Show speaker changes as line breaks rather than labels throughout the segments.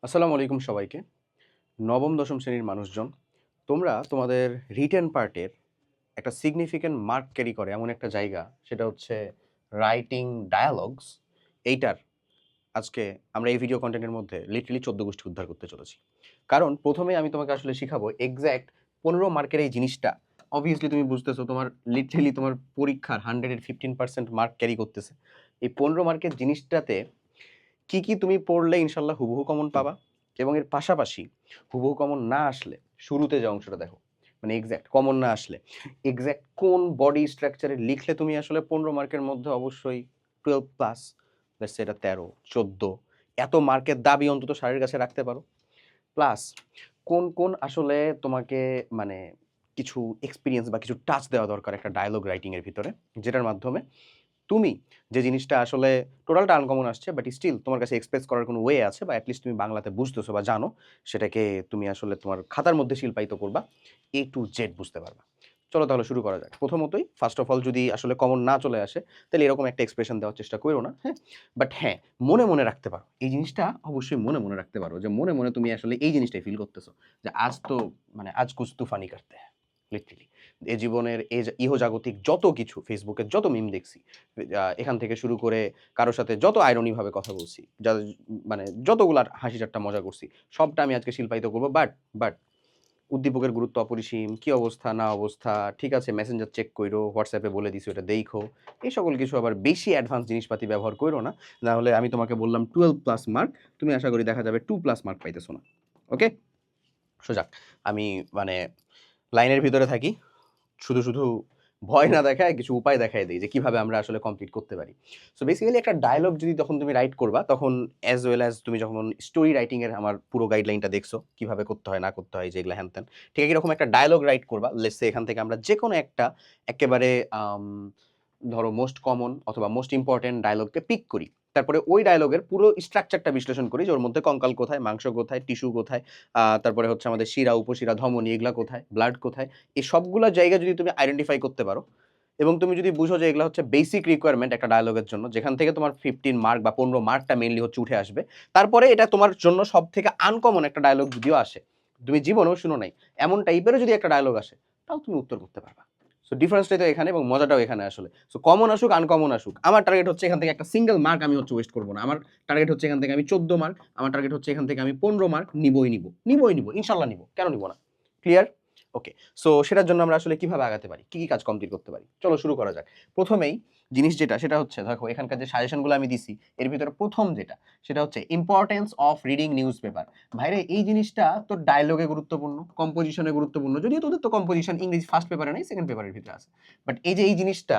আসসালামু আলাইকুম সবাইকে। নবম দশম শ্রেণীর মানুষজন, তোমরা তোমাদের রিটেন পার্টের একটা সিগনিফিক্যান্ট মার্ক ক্যারি করে এমন একটা জায়গা, সেটা হচ্ছে রাইটিং ডায়ালগস। এইটার আজকে আমরা এই ভিডিও কন্টেন্টের মধ্যে লিটারালি ১৪ গোষ্ঠী উদ্ধার করতে চলেছি। কারণ প্রথমেই আমি তোমাকে আসলে শিখাবো এক্সাক্ট ১৫ মার্কের এই জিনিসটা। অবভিয়াসলি তুমি বুঝতেছো তোমার লিটারালি তোমার পরীক্ষার 100 এর 15% মার্ক ক্যারি করতেছে। এই ১৫ মার্কের জিনিসটাতে কি তুমি পড়লে ইনশাল্লাহ হুবহু কমন পাবা, এবং এর পাশাপাশি হুবহু কমন না আসলে শুরুতে যে অংশটা দেখো, মানে এক্স্যাক্ট কমন না আসলে এক্স্যাক্ট কোন বডি স্ট্রাকচারে লিখলে তুমি আসলে ১৫ মার্কের মধ্যে অবশ্যই 12 প্লাস, সেটা ১৩ ১৪ এত মার্কের দাবি অন্তত শারীর কাছে রাখতে পারো। প্লাস কোন আসলে তোমাকে মানে কিছু এক্সপিরিয়েন্স বা কিছু টাচ দেওয়া দরকার একটা ডায়লগ রাইটিং এর ভিতরে, যেটার মাধ্যমে তুমি যে জিনিসটা আসলে টোটালটা আনকমন আসছে, বাট স্টিল তোমার কাছে এক্সপ্রেস করার কোনো ওয়ে আছে, বা অ্যাটলিস্ট তুমি বাংলাতে বুঝতেছো বা জানো, সেটাকে তুমি আসলে তোমার খাতার মধ্যে শিল্পায়িত করবা, এ টু জেড বুঝতে পারবা। চলো তাহলে শুরু করা যাক। প্রথমতই ফার্স্ট অফ অল যদি আসলে কমন না চলে আসে, তাহলে এরকম একটা এক্সপ্রেশন দেওয়ার চেষ্টা করো না, হ্যাঁ। বাট হ্যাঁ, মনে মনে রাখতে পারো এই জিনিসটা, অবশ্যই মনে মনে রাখতে পারো যে মনে মনে তুমি আসলে এই জিনিসটাই ফিল করতেছো যে আজ তো মানে আজ কুছ তুফানি করতে হ্যায়, লিটারালি। এ জীবনের ইহজাগতিক যত কিছু ফেসবুকে যত মিম দেখছি, এখান থেকে শুরু করে কারো সাথে যত আইরনি ভাবে কথা বলছি, মানে যতগুলা হাসি ঠাট্টা মজা করছি, সবটা আমি আজকে শিল্পায়িত করবো। বাট উদ্দীপকের গুরুত্ব অপরিসীম, কি অবস্থা না অবস্থা, ঠিক আছে মেসেঞ্জার চেক কইরো, হোয়াটসঅ্যাপে বলে দিছি ওটা দেখো, এই সকল কিছু আবার বেশি অ্যাডভান্স জিনিসপাতি ব্যবহার করো না, না হলে আমি তোমাকে বললাম 12 প্লাস মার্ক, তুমি আশা করি দেখা যাবে 2 প্লাস মার্ক পাইতেছো না। ওকে, সোজা আমি মানে লাইনের ভিতরে থাকি, শুধু ভয় না দেখায় কিছু উপায় দেখায় দেই যে কিভাবে আমরা আসলে কমপ্লিট করতে পারি। সো বেসিক্যালি একটা ডায়ালগ যদি তখন তুমি রাইট করবা, তখন অ্যাজ ওয়েল অ্যাজ তুমি যখন স্টোরি রাইটিং এর আমার পুরো গাইডলাইনটা দেখছো কিভাবে করতে হয় না করতে হয় যেগুলো হ্যান ত্যান, ঠিক একই রকম একটা ডায়ালগ রাইট করবা। লেটস সে এখান থেকে আমরা যেকোনো একটা একেবারে ধরো মোস্ট কমন অথবা মোস্ট ইম্পর্টেন্ট ডায়ালগকে পিক করি, তারপরে ওই ডায়ালগের পুরো স্ট্রাকচারটা বিশ্লেষণ করি যে ওর মধ্যে কঙ্কাল কোথায়, মাংস কোথায়, টিস্যু কোথায়, তারপরে হচ্ছে আমাদের শিরা উপশিরা ধমনী এগুলা কোথায়, ব্লাড কোথায়, এই সবগুলা জায়গা যদি তুমি আইডেন্টিফাই করতে পারো, এবং তুমি যদি বুঝো যে এগুলো হচ্ছে বেসিক রিকোয়ারমেন্ট একটা ডায়ালগের জন্য, যেখান থেকে তোমার 15 মার্ক বা 15 মার্কটা মেইনলি হচ্ছে উঠে আসবে, তারপরে এটা তোমার জন্য সব থেকে আনকমন একটা ডায়ালগ যদিও আসে, তুমি জীবনেও শুনো নাই এমন টাইপেরও যদি একটা ডায়ালগ আসে, তাও তুমি উত্তর করতে পারবা। সো ডিফারেন্সটাই তো এখানে, এবং মজাটাও এখানে আসলে। সো কমন আসুক আনকমন আসুক, আমার টার্গেট হচ্ছে এখান থেকে একটা সিঙ্গেল মার্ক আমি হচ্ছে ওয়েস্ট করবো না। আমার টার্গেট হচ্ছে এখান থেকে আমি 14 মার্ক, আমার টার্গেট হচ্ছে এখান থেকে আমি 15 মার্ক নিবই নিব, ইনশাল্লাহ নিব, কেন নিব না? ক্লিয়ার? ওকে। সো সেটার জন্য আমরা আসলে কিভাবে আগাতে পারি, কি কাজ কমপ্লিট করতে পারি, চলো শুরু করা যাক। প্রথমেই জিনিস যেটা সেটা হচ্ছে, দেখো এখানকার যে সাজেশনগুলো আমি দিছি এর ভিতরে প্রথম যেটা সেটা হচ্ছে importance of reading news paper. ভাইরে এই জিনিসটা তোর ডায়লগে গুরুত্বপূর্ণ, কম্পোজিশনে গুরুত্বপূর্ণ, যদিও তোদের তো কম্পোজিশন ইংরেজি ফার্স্ট পেপারে নেই, সেকেন্ড পেপারের ভিতরে আছে, বাট এই যে এই জিনিসটা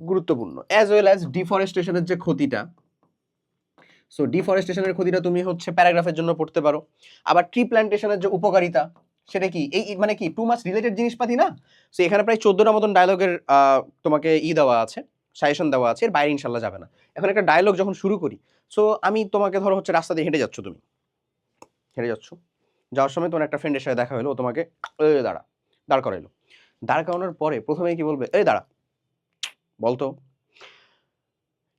গুরুত্বপূর্ণ। অ্যাজ ওয়েল অ্যাজ ডিফরেস্টেশনের যে ক্ষতিটা, সো ডিফরেস্টেশনের ক্ষতিটা তুমি হচ্ছে প্যারাগ্রাফের জন্য পড়তে পারো। আবার ট্রি প্ল্যান্টেশনের যে উপকারিতা, সেটা কি এই মানে কি টু মাচ রিলেটেড জিনিসপাতি না? সো এখানে প্রায় 14টা মতন ডায়লগের তোমাকে দেওয়া আছে, সাজেশন দেওয়া আছে, এর বাইরে ইনশাল্লাহ যাবে না। এখন একটা ডায়লগ যখন শুরু করি, সো আমি তোমাকে ধরো হচ্ছে রাস্তা দিয়ে হেঁটে যাচ্ছ, তুমি হেঁটে যাচ্ছ, যাওয়ার সময় তোমার একটা ফ্রেন্ডের সাথে দেখা হলো, ও তোমাকে দাঁড় করাইলো। দাঁড় করানোর পরে প্রথমেই কি বলবে, এই দাঁড়া, বলতো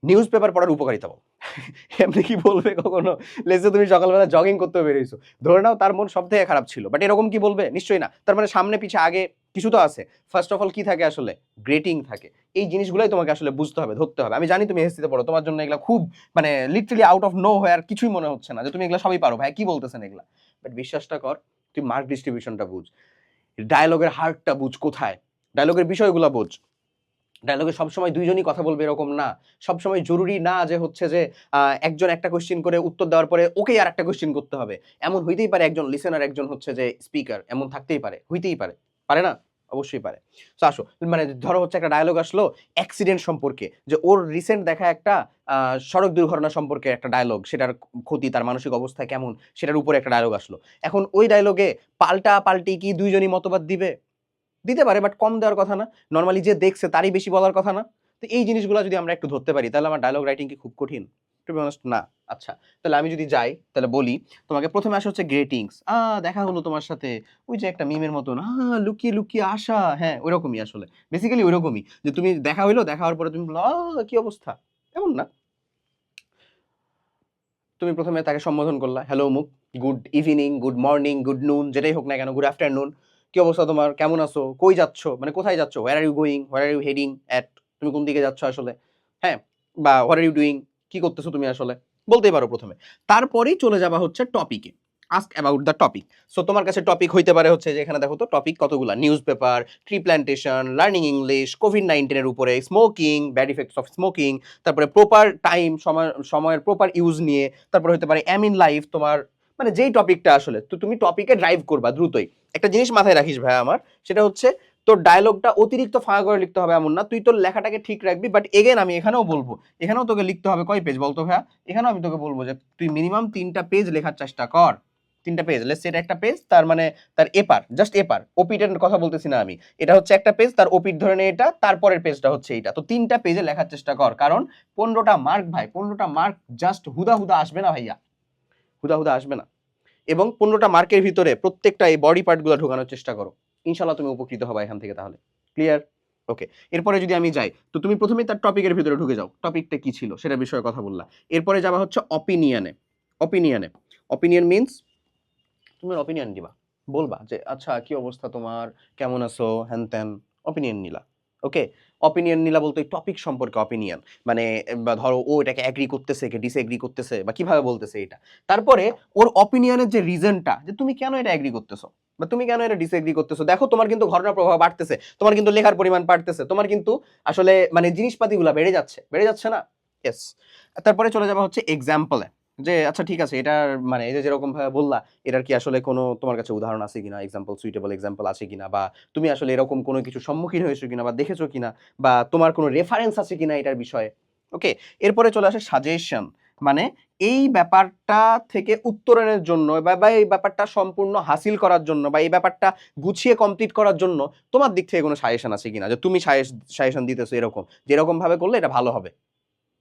নিউজ পেপার পড়ার উপকারিতা বল। এমনি কি বলবে কখনো? লেটস সে তুমি সকালবেলা জগিং করতে বেরিয়েছো, ধরে নাও তার মন সব থেকে খারাপ ছিল, বাট এরকম কি বলবে? নিশ্চয়ই না। তার মানে সামনে পিছে আগে কিছু তো আছে। ফার্স্ট অফ অল কি থাকে আসলে? গ্রেটিং থাকে। এই জিনিসগুলাই তোমাকে আসলে বুঝতে হবে, ধরতে হবে। আমি জানি তুমি এসসিতে পড়ো, তোমার জন্য এগুলা খুব মানে literally out of know where, কিছুই মনে হচ্ছে না যে তুমি এগুলা সবই পারো, ভাই কি বলতেছেন এগুলা। বাট বিশ্বাসটা কর, তুই মার্ক ডিস্ট্রিবিউশনটা বুঝ, ডায়ালগের হার্টটা বুঝ কোথায়, ডায়ালগের বিষয়গুলা বুঝ। ডায়লগে সবসময় দুইজনই কথা বলবে এরকম না। সবসময় জরুরি না যে হচ্ছে যে একজন একটা কোয়েশ্চেন করে উত্তর দেওয়ার পরে ওকেই আরেকটা কোয়েশ্চেন করতে হবে। এমন হইতেই পারে একজন লিসেনার, একজন হচ্ছে যে স্পিকার, এমন থাকতেই পারে, হইতেই পারে। পারে না? অবশ্যই পারে। সো আসো, মানে ধরো হচ্ছে একটা ডায়ালগ আসলো অ্যাক্সিডেন্ট সম্পর্কে, যে ওর রিসেন্ট দেখা একটা সড়ক দুর্ঘটনা সম্পর্কে একটা ডায়ালগ, সেটার ক্ষতি, তার মানসিক অবস্থা কেমন, সেটার উপরে একটা ডায়ালগ আসলো। এখন ওই ডায়ালগে পাল্টাপাল্টি কি দুইজনই মতবাদ দিবে? দিতে পারে, বাট কম দেওয়ার কথা না। নরমালি যে দেখছে তারই বেশি বলার কথা না? তো এই জিনিসগুলা যদি আমরা একটু ধরতে পারি, তাহলে আমার ডায়ালগ রাইটিং কি খুব কঠিন? টু বি অনেস্ট না। আচ্ছা, তাহলে আমি যদি যাই, তাহলে বলি তোমাকে প্রথমে আসা হচ্ছে গ্রিটিংস। দেখা হলো তোমার সাথে, ওই যে একটা মিমের মতন লুকিয়ে লুকিয়ে আসা, হ্যাঁ ওইরকমই আসলে। বেসিক্যালি ওইরকমই, যে তুমি দেখা হইলো, দেখা হওয়ার পরে তুমি বললো কি অবস্থা, এমন না। তুমি প্রথমে তাকে সম্বোধন করলা, হ্যালো মুক, good evening, good morning, good noon, যেটাই হোক না কেন, গুড আফটারনুন, কি অবস্থা তোমার, কেমন আছো, কই যাচ্ছ, মানে কোথায় যাচ্ছ, where are you going, where are you heading at, তুমি কোন দিকে যাচ্ছ আসলে, হ্যাঁ, বা হোয়াট আর ইউ ডুইং, কি করতেছো তুমি আসলে, বলতেই পারো প্রথমে। তারপরেই চলে যাবা হচ্ছে টপিকে, ask about the topic. So তোমার কাছে টপিক হইতে পারে হচ্ছে যে এখানে দেখো তো টপিক কতগুলা, news paper, tree plantation, learning English, covid উপরে, smoking, bad effects of smoking, তারপরে প্রপার টাইম, সময়ের প্রপার ইউজ নিয়ে, তারপরে হতে পারে এম ইন লাইফ, তোমার মানে যেই টপিকটা আসলে, তো তুমি টপিকে ড্রাইভ করবা দ্রুতই। একটা জিনিস মাথায় রাখিস ভাই আমার, সেটা হচ্ছে তোর ডায়লগটা অতিরিক্ত ফাঁকা করে লিখতে হবে এমন না, তুই তোর লেখাটাকে ঠিক রাখবি, বাট এগেন আমি এখানেও বলবো, এখানেও তোকে লিখতে হবে কয় পেজ বলতো ভাইয়া, এখানেও আমি তোকে বলবো যে তুই মিনিমাম 3টা পেজ লেখার চেষ্টা কর। 3টা পেজ, লেটস সে এটা একটা পেজ, তার মানে তার এপার, জাস্ট এপার, ওপিটের কথা বলতেছি না আমি, এটা হচ্ছে একটা পেজ, তার ওপিট ধরে নে এটা, তারপরের পেজটা হচ্ছে এইটা, তো 3টা পেজে লেখার চেষ্টা কর, কারণ 15টা মার্ক ভাই, 15টা মার্ক জাস্ট হুদা হুদা আসবে না ভাইয়া, হুদা হুদা আসবে না। এবং 15টা মার্কের ভিতরে প্রত্যেকটা এই বডি পার্টগুলো ঢোকানোর চেষ্টা করো, ইনশাল্লাহ তুমি উপকৃত হবে এখান থেকে। তাহলে ক্লিয়ার? ওকে, এরপরে যদি আমি যাই, তো তুমি প্রথমেই তার টপিকের ভিতরে ঢুকে যাও, টপিকটা কি ছিল সেটা বিষয়ে কথা বললা, এরপরে যাবা হচ্ছে অপিনিয়নে। অপিনিয়নে, অপিনিয়ন মিন্স তুমি অপিনিয়ন দিবা, বলবা যে আচ্ছা কি অবস্থা তোমার, কেমন আছো, হ্যান ত্যান, অপিনিয়ন নিলা। ওকে, অপিনিয়ন নিলা বলতে টপিক সম্পর্কে অপিনিয়ন, মানে বা ধরো ও এটাকে অ্যাগ্রি করতেছে, কে ডিসএগ্রি করতেছে, বা কিভাবে বলতেছে এটা, তারপরে ওর অপিনিয়নের যে রিজনটা, যে তুমি কেন এটা অ্যাগ্রি করতেছো বা তুমি কেন এটা ডিসএগ্রি করতেছো, দেখো তোমার কিন্তু ঘটনার প্রভাব বাড়তেছে, তোমার কিন্তু লেখার পরিমাণ বাড়তেছে, তোমার কিন্তু আসলে মানে জিনিসপাতিগুলো বেড়ে যাচ্ছে, বেড়ে যাচ্ছে না? ইয়েস। তারপরে চলে যাবা হচ্ছে এক্সাম্পলে, যে আচ্ছা ঠিক আছে, এটার মানে এই যে যেরকম ভাবে বললা, এটার কি আসলে কোনো তোমার কাছে উদাহরণ আছে কিনা, এক্সাম্পল, সুইটেবল এক্সাম্পল আছে কিনা, বা তুমি আসলে এরকম কোনো কিছু সম্মুখীন হয়েছো কিনা বা দেখেছো কিনা, বা তোমার কোনো রেফারেন্স আছে কিনা এটার বিষয়ে। ওকে, এরপরে চলে আসে সাজেশন, মানে এই ব্যাপারটা থেকে উত্তরণের জন্য বা এই ব্যাপারটা সম্পূর্ণ হাসিল করার জন্য বা এই ব্যাপারটা গুছিয়ে কমপ্লিট করার জন্য তোমার দিক থেকে কোনো সাজেশন আছে কিনা, যে তুমি সাজেশন দিতেছো এরকম, যে এরকম ভাবে করলে এটা ভালো হবে,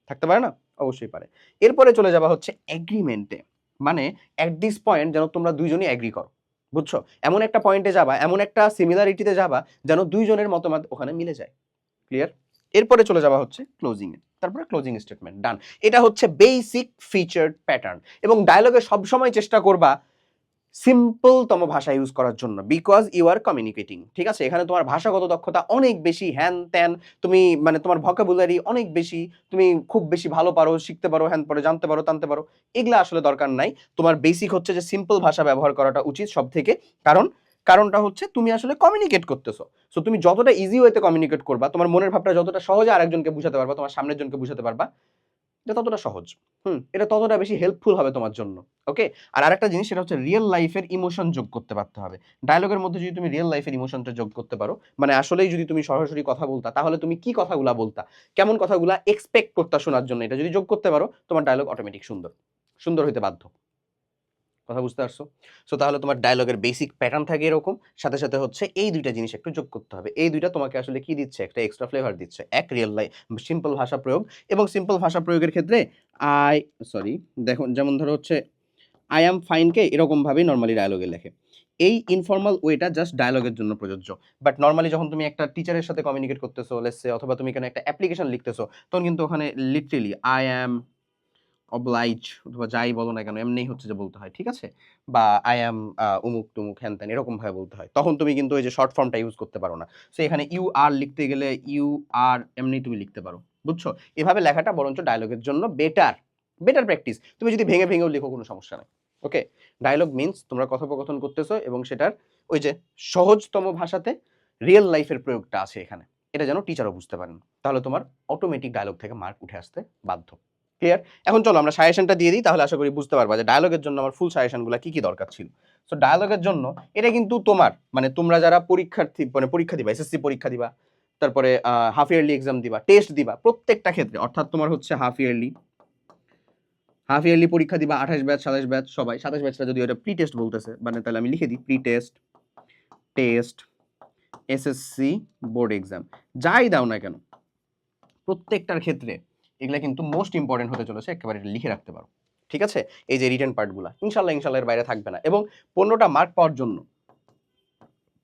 থাকতে পারে না? অবশ্যই পারে। এরপরে চলে যাবা হচ্ছে এগ্রিমেন্টে, মানে এট দিস পয়েন্ট যেন তোমরা দুইজনই এগ্রি করো, বুঝছো, এমন একটা পয়েন্টে যাবা, এমন একটা সিমিলারিটিতে যাবা যেন দুইজনের মতামত ওখানে মিলে যায়। ক্লিয়ার? এরপরে চলে যাওয়া হচ্ছে ক্লোজিং এ, তারপরে ক্লোজিং স্টেটমেন্ট, ডান। এটা হচ্ছে বেসিক ফিচার্ড প্যাটার্ন, এবং ডায়লগে সবসময় চেষ্টা করবা সিম্পলতম ভাষা ইউজ করার জন্য, বিকজ ইউ আর কমিউনিকেটিং, ঠিক আছে? এখানে তোমার ভাষাগত দক্ষতা অনেক বেশি, হ্যান ত্যান, তুমি মানে তোমার ভোকাবুলারি অনেক বেশি, তুমি খুব বেশি ভালো পারো, শিখতে পারো, হ্যান পারো, জানতে পারো, টানতে পারো, এগুলা আসলে দরকার নাই। তোমার বেসিক হচ্ছে যে সিম্পল ভাষা ব্যবহার করাটা উচিত সব থেকে, কারণ কারণটা হচ্ছে তুমি আসলে কমিউনিকেট করতেছো, সো তুমি যতটা ইজি ওয়েতে কমিউনিকেট করবা, তোমার মনের ভাবটা যতটা সহজে আরেকজনকে বুঝাতে পারবা, তোমার সামনের জনকে বুঝাতে পারবা, এটা ততটা সহজ, এটা ততটা বেশি হেল্পফুল হবে তোমার জন্য। ওকে, আর আরেকটা জিনিস, সেটা হচ্ছে রিয়েল লাইফের ইমোশন যোগ করতে পারতে হবে ডায়লগের মধ্যে। যদি তুমি রিয়েল লাইফের ইমোশনটা যোগ করতে পারো, মানে আসলেই যদি তুমি সরাসরি কথা বলতা, তাহলে তুমি কি কথাগুলা বলতা, কেমন কথাগুলা এক্সপেক্ট করতা শোনার জন্য, এটা যদি যোগ করতে পারো, তোমার ডায়লগ অটোমেটিক সুন্দর, সুন্দর হইতে বাধ্য। কথা বুঝতে পারছো? সো তাহলে তোমার ডায়লগের বেসিক প্যাটার্ন থাকে এরকম, সাথে সাথে হচ্ছে এই দুইটা জিনিস একটু যোগ করতে হবে, এই দুইটা তোমাকে আসলে কি দিচ্ছে, একটা এক্সট্রা ফ্লেভার দিচ্ছে, এক রিয়েল লাইফ সিম্পল ভাষা প্রয়োগ, এবং সিম্পল ভাষা প্রয়োগের ক্ষেত্রে আই সরি দেখো, যেমন ধরো হচ্ছে আই অ্যাম ফাইনকে এরকম ভাবেই নর্মালি ডায়লগে লেখে, এই ইনফর্মাল ওয়েটা জাস্ট ডায়লগের জন্য প্রযোজ্য, বাট নর্মালি যখন তুমি একটা টিচারের সাথে কমিউনিকেট করতেছো লেটস সে, অথবা তুমি এখানে একটা অ্যাপ্লিকেশন লিখতেছো, তখন কিন্তু ওখানে লিটারেলি আই অ্যাম অবলাইজ অথবা যাই বলো না কেন এমনিই হচ্ছে যে বলতে হয়, ঠিক আছে? বা আই অ্যাম উমুক তুমুক হ্যান ত্যান এরকম ভাবে বলতে হয়, তখন তুমি কিন্তু ওই যে শর্ট ফর্মটা ইউজ করতে পারো না। সো এখানে ইউ আর লিখতে গেলে ইউ আর এমনি তুমি লিখতে পারো, বুঝছো? এভাবে লেখাটা বরঞ্চ ডায়লগের জন্য বেটার, বেটার প্র্যাকটিস। তুমি যদি ভেঙে ভেঙেও লিখো কোনো সমস্যা নাই। ওকে, ডায়লগ মিন্স তোমরা কথোপকথন করতেছো এবং সেটার ওই যে সহজতম ভাষাতে রিয়েল লাইফের প্রয়োগটা আছে এখানে, এটা যেন টিচারও বুঝতে পারেন, তাহলে তোমার অটোমেটিক ডায়লগ থেকে মার্ক উঠে আসতে বাধ্য। ক্লিয়ার? এখন চলো আমরা সাজেশনটা দিয়ে দিই, তাহলে আশা করি বুঝতে পারবা যে ডায়ালগের জন্য আমার ফুল সাজেশনগুলো কি কি দরকার ছিল। সো ডায়ালগের জন্য এটা কিন্তু তোমার মানে তোমরা যারা পরীক্ষার্থী মানে পরীক্ষা দিবা, এসএসসি পরীক্ষা দিবা, তারপরে হাফ ইয়ারলি এক্সাম দিবা, টেস্ট দিবা, প্রত্যেকটা ক্ষেত্রে, অর্থাৎ তোমার হচ্ছে হাফ ইয়ারলি পরীক্ষা দিবা, 28 ব্যাচ 27 ব্যাচ সবাই, 27 ব্যাচটা যদি ওটা প্রি টেস্ট বলতেছে, মানে তাহলে আমি লিখে দিই pre test, test, SSC, board exam, যাই দাও না কেন প্রত্যেকটার ক্ষেত্রে এগুলা কিন্তু মোস্ট ইম্পর্টেন্ট হতে চলেছে, একেবারে লিখে রাখতে পারো, ঠিক আছে? এই যে রিটেন পার্টগুলা ইনশাল্লাহ ইনশাল্লাহ এর বাইরে থাকবে না, এবং 15টা মার্ক পাওয়ার জন্য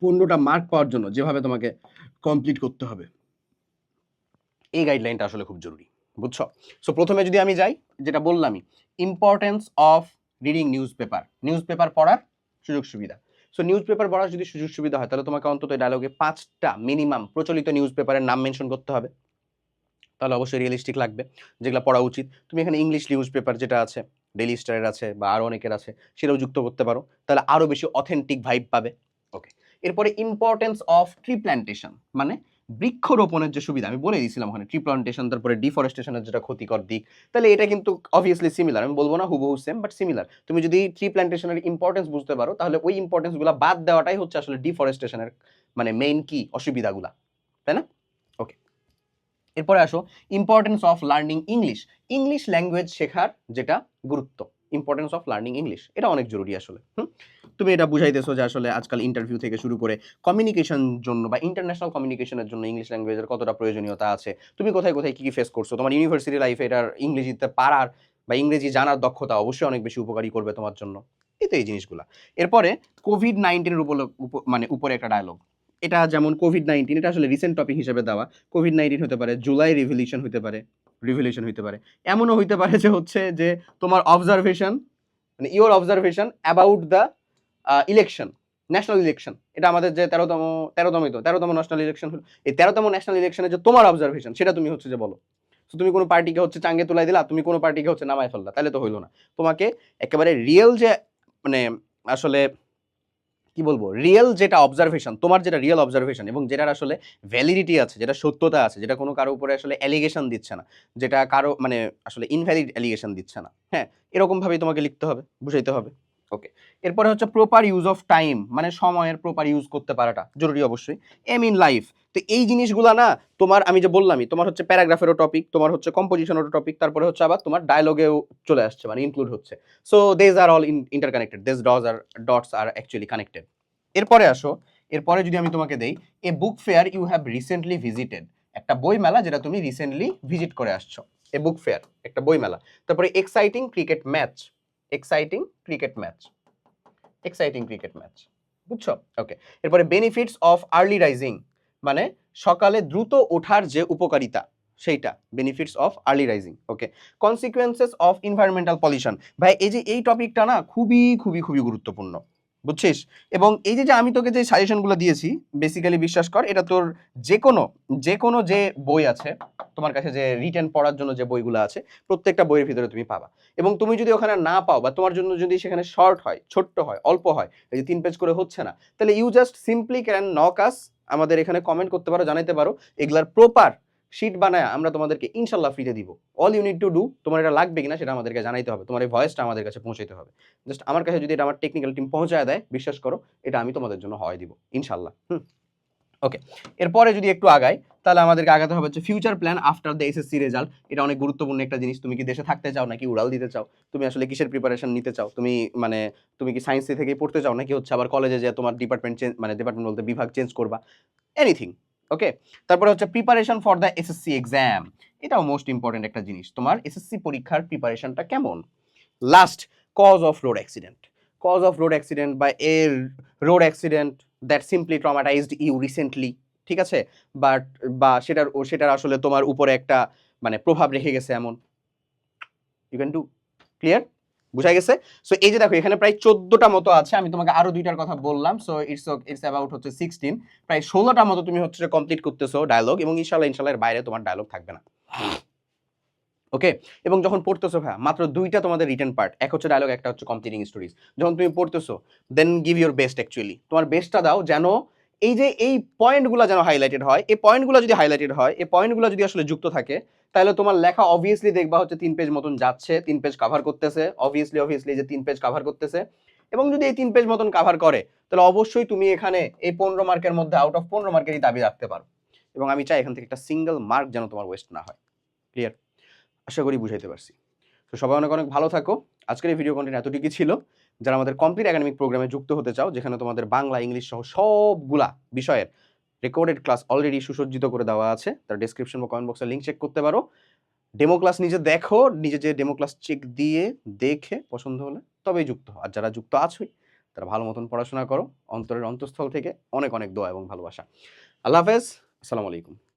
15টা মার্ক পাওয়ার জন্য যেভাবে তোমাকে কমপ্লিট করতে হবে, এই গাইডলাইনটা আসলে খুব জরুরি, বুঝছো? সো প্রথমে যদি আমি যাই, যেটা বললামই, importance of reading news paper পড়ার সুযোগ সুবিধা। সো নিউজ পেপার পড়ার যদি সুযোগ সুবিধা হয় তাহলে তোমাকে অন্তত ডায়লগে 5টা মিনিমাম প্রচলিত নিউজ পেপারের নাম মেনশন করতে হবে, তাহলে অবশ্যই রিয়েলিস্টিক লাগবে, যেগুলো পড়া উচিত। তুমি এখানে ইংলিশ নিউজ পেপার যেটা আছে, ডেইলি স্টারের আছে বা আরও অনেকের আছে, সেটাও যুক্ত করতে পারো, তাহলে আরও বেশি অথেন্টিক ভাইব পাবে। ওকে, এরপরে ইম্পর্টেন্স অফ ট্রি প্ল্যান্টেশন, মানে বৃক্ষরোপণের যে সুবিধা আমি বলে দিয়েছিলাম ওখানে, ট্রি প্ল্যান্টেশন, তারপরে ডিফরেস্টেশনের যেটা ক্ষতিকর দিক, তাহলে এটা কিন্তু অবভিয়াসলি সিমিলার, আমি বলবো না হুবহু সেম, বাট সিমিলার। তুমি যদি ট্রি প্ল্যান্টেশনের ইম্পর্টেন্স বুঝতে পারো তাহলে ওই ইম্পর্টেন্সগুলো বাদ দেওয়াটাই হচ্ছে আসলে ডিফরেস্টেশনের মানে মেইন কি অসুবিধাগুলা, তাই না? ওকে, এরপরে আসো importance of learning English language শেখার যেটা গুরুত্ব, ইম্পর্টেন্স অফ লার্নিং ইংলিশ, এটা অনেক জরুরি আসলে। তুমি এটা বুঝাইতেছো যে আসলে আজকাল ইন্টারভিউ থেকে শুরু করে কমিউনিকেশন জন্য বা ইন্টারন্যাশনাল কমিউনিকেশনের জন্য ইংলিশ ল্যাঙ্গুয়েজের কতটা প্রয়োজনীয়তা আছে, তুমি কোথায় কোথায় কি কি ফেস করছো, তোমার ইউনিভার্সিটি লাইফে এটার ইংরেজিতে পারার বা ইংরেজি জানার দক্ষতা অবশ্যই অনেক বেশি উপকারী করবে তোমার জন্য, এই তো এই জিনিসগুলা। এরপরে কোভিড-19 উপরে একটা ডায়লগ, এটা যেমন কোভিড-19 এটা আসলে রিসেন্ট টপিক হিসেবে দেওয়া। কোভিড-19 হতে পারে জুলাই রিভলিউশন হতে পারে, এমনও হইতে পারে যে হচ্ছে যে তোমার অবজারভেশন, মানে your observation about the election, national election, এটা আমাদের যে 13তম ন্যাশনাল ইলেকশন হলো, এই 13তম ন্যাশনাল ইলেকশনে যে তোমার অবজারভেশন সেটা তুমি হচ্ছে যে বলো। তো তুমি কোনো পার্টিকে হচ্ছে চাঙ্গে তুলাই দিলা, তুমি কোনো পার্টিকে হচ্ছে নামায় ফেললা, তাহলে তো হইলো না। তোমাকে একেবারে রিয়েল যে মানে আসলে কি বলবো, রিয়েল যেটা অবজারভেশন, তোমার যেটা রিয়েল অবজারভেশন এবং যেটার আসলে ভ্যালিডিটি আছে, যেটা সত্যতা আছে, যেটা কোনো কারো উপরে আসলে অ্যালিগেশন দিচ্ছে না, যেটা কারো মানে আসলে ইনভ্যালিড অ্যালিগেশন দিচ্ছে না, হ্যাঁ, এরকম ভাবেই তোমাকে লিখতে হবে, বুঝাইতে হবে। ওকে, এরপরে হচ্ছে প্রপার ইউজ অফ টাইম, মানে সময়ের প্রপার ইউজ করতে পারাটা জরুরি অবশ্যই। এম ইন লাইফ, তো এই জিনিসগুলা না তোমার আমি যে বললামই, তোমার হচ্ছে প্যারাগ্রাফেরও টপিক, তোমার হচ্ছে কম্পোজিশনেরও টপিক, তারপরে হচ্ছে আবার তোমার ডায়লগেও চলে আসছে, মানে ইনক্লুড হচ্ছে। So these are all interconnected, these dots are actually connected. এরপরে আসো, এরপরে যদি আমি তোমাকে দেই a book fair you have recently visited, একটা বই মেলা যেটা তুমি রিসেন্টলি ভিজিট করে আসছো, এ বুক ফেয়ার একটা বই মেলা। তারপরে exciting cricket match, exciting cricket match, exciting cricket match, বুঝছো? ওকে, এরপরে বেনিফিটস অফ আর্লি রাইজিং, মানে সকালে দ্রুত ওঠার যে উপকারিতা সেইটা, benefits of early rising. Okay, consequences of environmental pollution, ভাই এই যে এই টপিকটা না খুবই খুবই খুবই গুরুত্বপূর্ণ, বুঝছিস? এবং এই যে আমি তোকে যে সাজেশনগুলো দিয়েছি, বেসিক্যালি বিশ্বাস কর এটা তোর যে কোনো যে বই আছে তোমার কাছে, যে রিটেন পড়ার জন্য যে বইগুলো আছে প্রত্যেকটা বইয়ের ভিতরে তুমি পাবা। এবং তুমি যদি ওখানে না পাও বা তোমার জন্য যদি সেখানে শর্ট হয়, ছোট্ট হয়, অল্প হয়, এই যে 3 পেজ করে হচ্ছে না, তাহলে you just simply can knock us, আমাদের এখানে কমেন্ট করতে পারো, জানাইতে পারো, এগুলার প্রপার শিট বানায় আমরা তোমাদেরকে ইনশাল্লাহ ফ্রিতে দিব। All you need to do, তোমার এটা লাগবে কিনা সেটা আমাদেরকে জানাইতে হবে, তোমার এই ভয়েসটা আমাদের কাছে পৌঁছাইতে হবে। জাস্ট আমার কাছে যদি এটা আমার টেকনিক্যাল টিম পৌঁছায় দেয়, বিশ্বাস করো এটা আমি তোমাদের জন্য হয় দিব ইনশাল্লাহ। ওকে, এরপরে যদি একটু আগাই তাহলে আমাদেরকে আগাতে হবে হচ্ছে future plan after the SSC result, এটা অনেক গুরুত্বপূর্ণ একটা জিনিস। তুমি কি দেশে থাকতে চাও নাকি উড়াল দিতে চাও, তুমি আসলে কিসের প্রিপারেশন নিতে চাও, তুমি কি সায়েন্স থেকে পড়তে চাও নাকি হচ্ছে আবার কলেজে যে তোমার ডিপার্টমেন্ট চেঞ্জ, মানে ডিপার্টমেন্ট বলতে বিভাগ চেঞ্জ করবা, এনিথিং। ওকে, তারপরে হচ্ছে preparation for the SSC exam, এটাও মোস্ট ইম্পর্টেন্ট একটা জিনিস, তোমার এসএসসি পরীক্ষার প্রিপারেশনটা কেমন। Last, cause of road accident, cause of road accident বা এর road accident that simply traumatized you recently, ঠিক আছে, বাট বা সেটার আসলে তোমার উপরে একটা মানে প্রভাব রেখে গেছে এমন, ইউ ক্যান ডু, ক্লিয়ার, বুঝা গেছে? সো এই যে দেখো এখানে প্রায় 14টা মতো আছে, আমি তোমাকে আরো দুইটার কথা বললাম, সো ইটস অ্যাবাউট হচ্ছে 16, প্রায় 16টা মতো তুমি হচ্ছে কমপ্লিট করতেছো ডায়লগ, এবং ইনশাআল্লাহ এর বাইরে তোমার ডায়লগ থাকবে না। ওকে, এবং যখন পড়তেছো ভাই মাত্র 2টা তোমাদের রিটেন পার্ট, এক হচ্ছে ডায়লগ, একটা হচ্ছে কমপ্লিটিং স্টোরিজ। যখন তুমি পড়তেছো then give your best, actually তোমার বেস্টটা দাও, যেন এই যে এই পয়েন্টগুলো যেন হাইলাইটেড হয়, এই পয়েন্টগুলো যদি হাইলাইটেড হয়, এই পয়েন্টগুলো যদি আসলে যুক্ত থাকে, তাহলে তোমার লেখা অবভিয়াসলি দেখবা হচ্ছে 3 পেজ মতন যাচ্ছে, 3 পেজ কভার করতেছে, অবভিয়াসলি যে 3 পেজ কভার করতেছে। এবং যদি এই 3 পেজ মতন কভার করে তাহলে অবশ্যই তুমি এখানে এই 15 মার্কের মধ্যে আউট অফ 15 মার্কেরই দাবি রাখতে পারো, এবং আমি চাই এখান থেকে একটা সিঙ্গেল মার্ক যেন তোমার ওয়েস্ট না হয়। ক্লিয়ার? আশা করি বুঝাইতে পারছি। তো সবাই অনেক অনেক ভালো থাকো। আজকের এই ভিডিও কন্টেন্ট এতটুকুই ছিল। যারা আমাদের কমপ্লিট একাডেমিক প্রোগ্রামে যুক্ত হতে চাও, যেখানে তোমাদের বাংলা, ইংলিশ সহ সবগুলা বিষয়ের রেকর্ডেড ক্লাস অলরেডি সুসজ্জিত করে দেওয়া আছে, তার ডেসক্রিপশন বা কমেন্ট বক্সে লিঙ্ক চেক করতে পারো। ডেমো ক্লাস নিজে দেখো, নিজে যে ডেমো ক্লাস চেক দিয়ে দেখে পছন্দ হলে তবেই যুক্ত হও। আর যারা যুক্ত আছোই তারা ভালো মতন পড়াশোনা করো, অন্তরের অন্তঃস্থল থেকে অনেক অনেক দোয়া এবং ভালোবাসা। আল্লাহ হাফেজ, আসসালামু আলাইকুম।